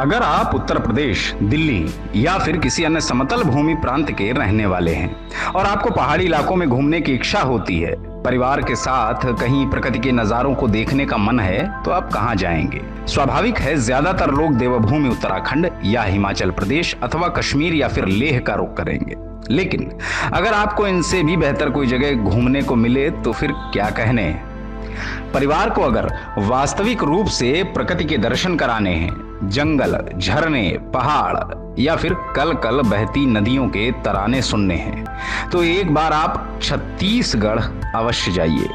अगर आप उत्तर प्रदेश, दिल्ली या फिर किसी अन्य समतल भूमि प्रांत के रहने वाले हैं और आपको पहाड़ी इलाकों में घूमने की इच्छा होती है, परिवार के साथ कहीं प्रकृति के नज़ारों को देखने का मन है, तो आप कहाँ जाएंगे? स्वाभाविक है, ज्यादातर लोग देवभूमि उत्तराखंड या हिमाचल प्रदेश अथवा कश्मीर या फिर लेह का रुख करेंगे। लेकिन अगर आपको इनसे भी बेहतर कोई जगह घूमने को मिले तो फिर क्या कहने। परिवार को अगर वास्तविक रूप से प्रकृति के दर्शन कराने हैं, जंगल, झरने, पहाड़ या फिर कल कल बहती नदियों के तराने सुनने हैं, तो एक बार आप छत्तीसगढ़ अवश्य जाइए।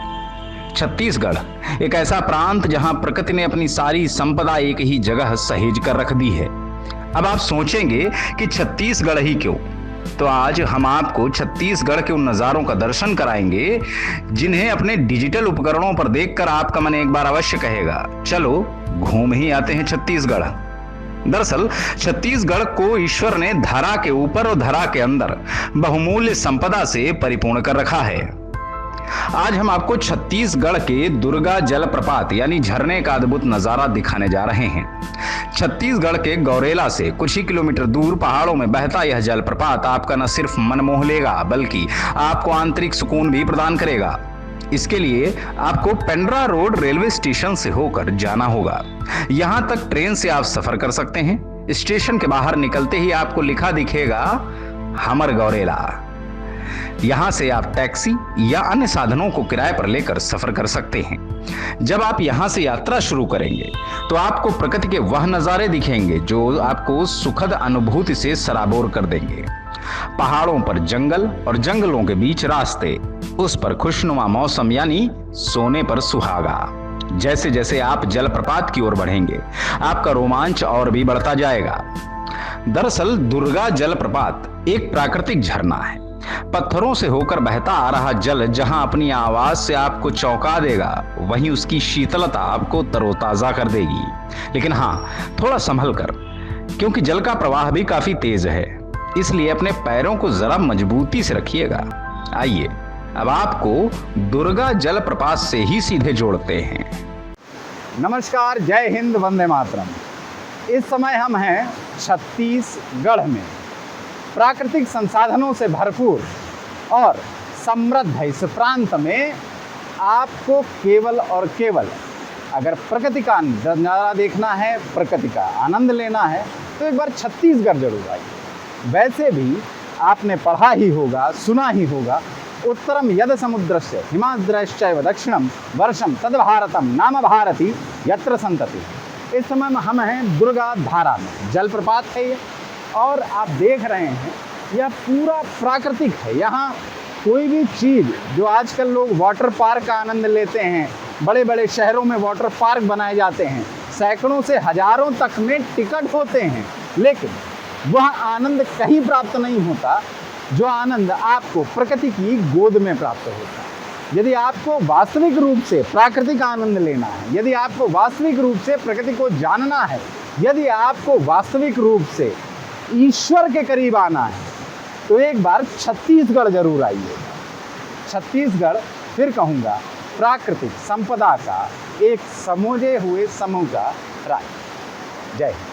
छत्तीसगढ़ एक ऐसा प्रांत जहां प्रकृति ने अपनी सारी संपदा एक ही जगह सहेज कर रख दी है। अब आप सोचेंगे कि छत्तीसगढ़ ही क्यों, तो आज हम आपको छत्तीसगढ़ के उन नज़ारों का दर्शन कराएंगे जिन्हें अपने डिजिटल उपकरणों पर देखकर आपका मन एक बार अवश्य कहेगा, चलो घूम ही आते हैं छत्तीसगढ़। दरअसल छत्तीसगढ़ को ईश्वर ने धरा के ऊपर और धरा के अंदर बहुमूल्य संपदा से परिपूर्ण कर रखा है। आज हम आपको छत्तीसगढ़ के दुर्गा जलप्रपात यानी झरने का अद्भुत नजारा दिखाने जा रहे हैं। छत्तीसगढ़ के गौरेला से कुछ ही किलोमीटर दूर पहाड़ों में बहता यह जलप्रपात आपका न सिर्फ मन मोह लेगा, बल्कि आपको आंतरिक सुकून भी प्रदान करेगा। इसके लिए आपको पेंड्रा रोड रेलवे स्टेशन से होकर जाना होगा। यहां तक ट्रेन से आप सफर कर सकते हैं। स्टेशन के बाहर निकलते ही आपको लिखा दिखेगा हमर गौरेला। यहां से आप टैक्सी या अन्य साधनों को किराए पर लेकर सफर कर सकते हैं। जब आप यहां से यात्रा शुरू करेंगे तो आपको प्रकृति के वह नजारे दिखेंगे जो आपको सुखद अनुभूति से सराबोर कर देंगे। पहाड़ों पर जंगल और जंगलों के बीच रास्ते, उस पर खुशनुमा मौसम यानी सोने पर सुहागा। जैसे जैसे आप जलप्रपात की ओर बढ़ेंगे, आपका रोमांच और भी बढ़ता जाएगा। दरअसल दुर्गा जलप्रपात एक प्राकृतिक झरना है। पत्थरों से होकर बहता आ रहा जल जहां अपनी आवाज से आपको चौंका देगा, वहीं उसकी शीतलता आपको तरोताजा कर देगी। लेकिन हाँ, थोड़ा संभल कर, क्योंकि जल का प्रवाह भी काफी तेज है, इसलिए अपने पैरों को जरा मजबूती से रखिएगा। आइए अब आपको दुर्गा जलप्रपात से ही सीधे जोड़ते हैं। नमस्कार, जय हिंद, वंदे मातरम। इस समय हम हैं छत्तीसगढ़ में। प्राकृतिक संसाधनों से भरपूर और समृद्ध इस प्रांत में आपको केवल और केवल अगर प्रकृति का नज़ारा देखना है, प्रकृति का आनंद लेना है, तो एक बार छत्तीसगढ़ जरूर आइए। वैसे भी आपने पढ़ा ही होगा, सुना ही होगा, उत्तरम यद समुद्रस्य हिमाद्रश्चैव दक्षिणम वर्षम तद भारतम नाम भारती यत्र संतति। इस समय हम हैं दुर्गा धारा में, जलप्रपात है ये, और आप देख रहे हैं यह पूरा प्राकृतिक है। यहाँ कोई भी चीज़ जो आजकल लोग वाटर पार्क का आनंद लेते हैं, बड़े बड़े शहरों में वाटर पार्क बनाए जाते हैं, सैकड़ों से हजारों तक में टिकट होते हैं, लेकिन वह आनंद कहीं प्राप्त नहीं होता जो आनंद आपको प्रकृति की गोद में प्राप्त होता है। यदि आपको वास्तविक रूप से प्राकृतिक आनंद लेना है, यदि आपको वास्तविक रूप से प्रकृति को जानना है, यदि आपको वास्तविक रूप से ईश्वर के करीब आना है, तो एक बार छत्तीसगढ़ जरूर आइए। छत्तीसगढ़, फिर कहूँगा, प्राकृतिक संपदा का एक समोजे हुए समूह का राज्य। जय हिंद।